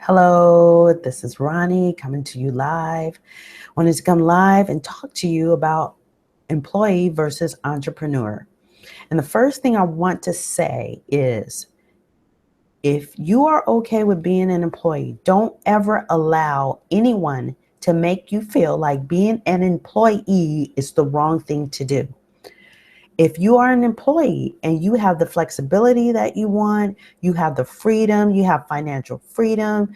Hello, this is Ronnie coming to you live. Wanted to come live and talk to you about employee versus entrepreneur. And the first thing I want to say is if you are okay with being an employee, don't ever allow anyone to make you feel like being an employee is the wrong thing to do. If you are an employee and you have the flexibility that you want, you have the freedom, you have financial freedom,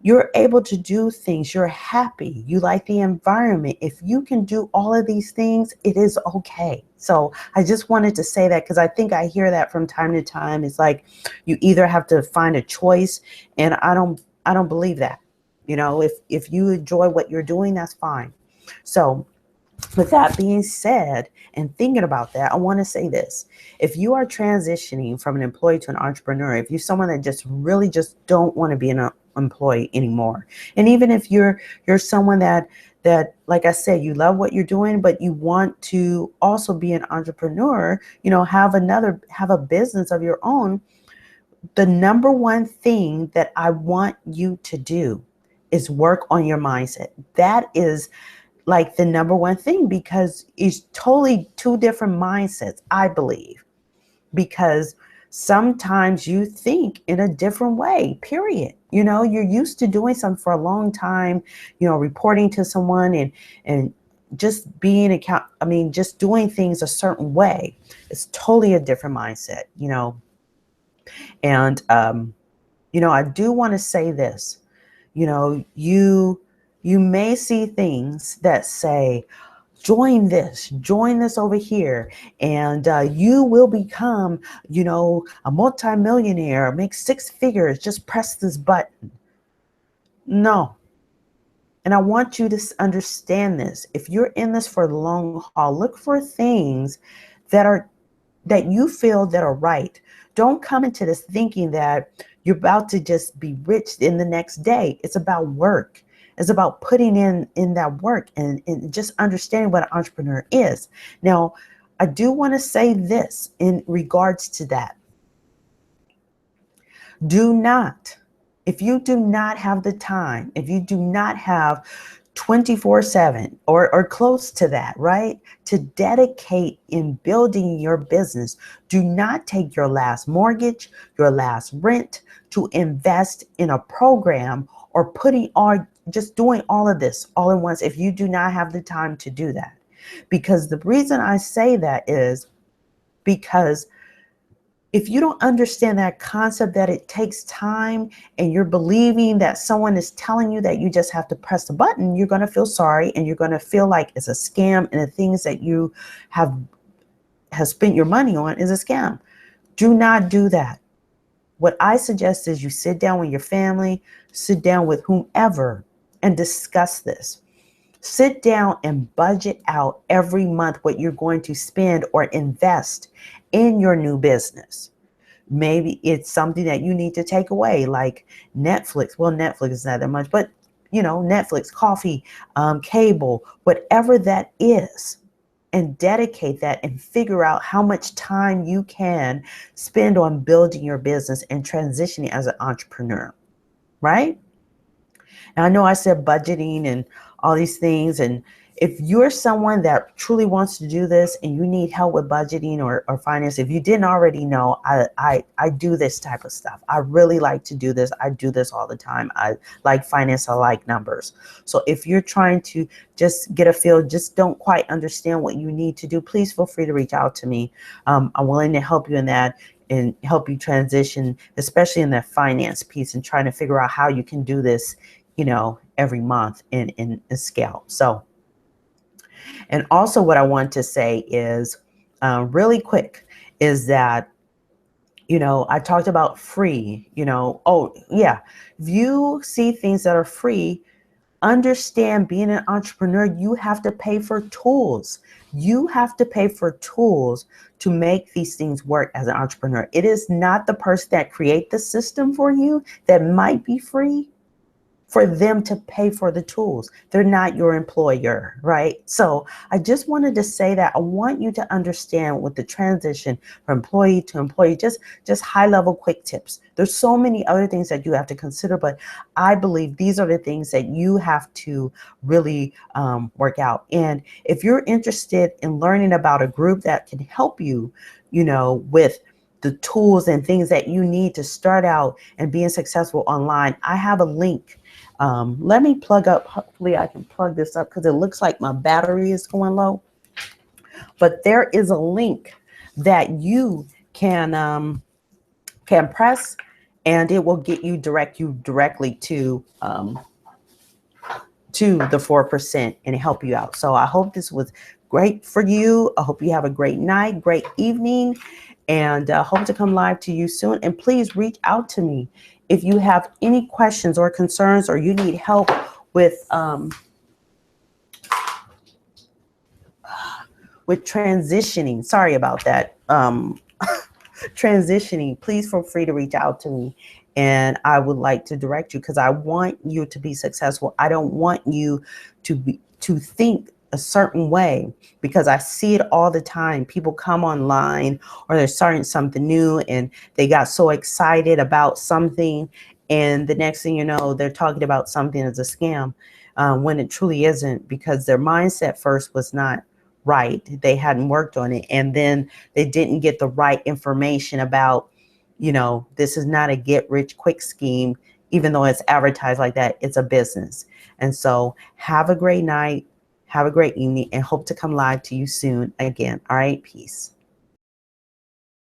you're able to do things, you're happy, you like the environment. If you can do all of these things, it is okay. So I just wanted to say that because I think I hear that from time to time. It's like you either have to find a choice, and I don't believe that. If you enjoy what you're doing, that's fine. So with that being said, and thinking about that, I want to say this. If you are transitioning from an employee to an entrepreneur, if you're someone that just really just don't want to be an employee anymore, and even if you're someone that like I said, you love what you're doing, but you want to also be an entrepreneur, have a business of your own, the number one thing that I want you to do is work on your mindset. That is like the number one thing, because it's totally two different mindsets, I believe, because sometimes you think in a different way, period. You're used to doing something for a long time, reporting to someone and just being just doing things a certain way. It's totally a different mindset. And I do want to say this. You may see things that say, join this over here, and you will become, a multimillionaire, make six figures, just press this button. No. And I want you to understand this. If you're in this for the long haul, look for things that you feel that are right. Don't come into this thinking that you're about to just be rich in the next day. It's about work. It's about putting in that work and just understanding what an entrepreneur is. Now, I do want to say this in regards to that. If you do not have the time, if you do not have 24/7 or close to that, right, to dedicate in building your business, do not take your last mortgage, your last rent to invest in a program or just doing all of this all at once if you do not have the time to do that. Because the reason I say that is because if you don't understand that concept that it takes time, and you're believing that someone is telling you that you just have to press the button, you're going to feel sorry, and you're going to feel like it's a scam, and the things that you have spent your money on is a scam. Do not do that. What I suggest is you sit down with your family, sit down with whomever, and discuss this. Sit down and budget out every month what you're going to spend or invest in your new business. Maybe it's something that you need to take away, like Netflix. Well, Netflix is not that much, but Netflix, coffee, cable, whatever that is, and dedicate that and figure out how much time you can spend on building your business and transitioning as an entrepreneur, right? And I know I said budgeting and all these things. And if you're someone that truly wants to do this and you need help with budgeting or finance, if you didn't already know, I do this type of stuff. I really like to do this. I do this all the time. I like finance. I like numbers. So if you're trying to just get a feel, just don't quite understand what you need to do, please feel free to reach out to me. I'm willing to help you in that and help you transition, especially in that finance piece and trying to figure out how you can do this, every month in a scale. So, and also what I want to say is really quick is that, I talked about free, oh yeah, if you see things that are free, understand being an entrepreneur, you have to pay for tools. You have to pay for tools to make these things work as an entrepreneur. It is not the person that create the system for you that might be free. for them to pay for the tools. They're not your employer, right? So I just wanted to say that I want you to understand with the transition from employee to employee, just high level quick tips. There's so many other things that you have to consider, but I believe these are the things that you have to really work out. And if you're interested in learning about a group that can help you, with the tools and things that you need to start out and being successful online, I have a link. Let me plug up. Hopefully I can plug this up because it looks like my battery is going low. But there is a link that you can press, and it will get you directly to the 4% and help you out. So I hope this was great for you. I hope you have a great night, great evening, and hope to come live to you soon. And please reach out to me if you have any questions or concerns, or you need help with transitioning. Sorry about that. Transitioning, please feel free to reach out to me, and I would like to direct you, because I want you to be successful. I don't want you to think a certain way, because I see it all the time. People come online, or they're starting something new and they got so excited about something, and the next thing you know, they're talking about something as a scam, when it truly isn't, because their mindset first was not right. They hadn't worked on it, and then they didn't get the right information about, this is not a get rich quick scheme. Even though it's advertised like that, it's a business. And so have a great night, have a great evening, and hope to come live to you soon again. All right, peace.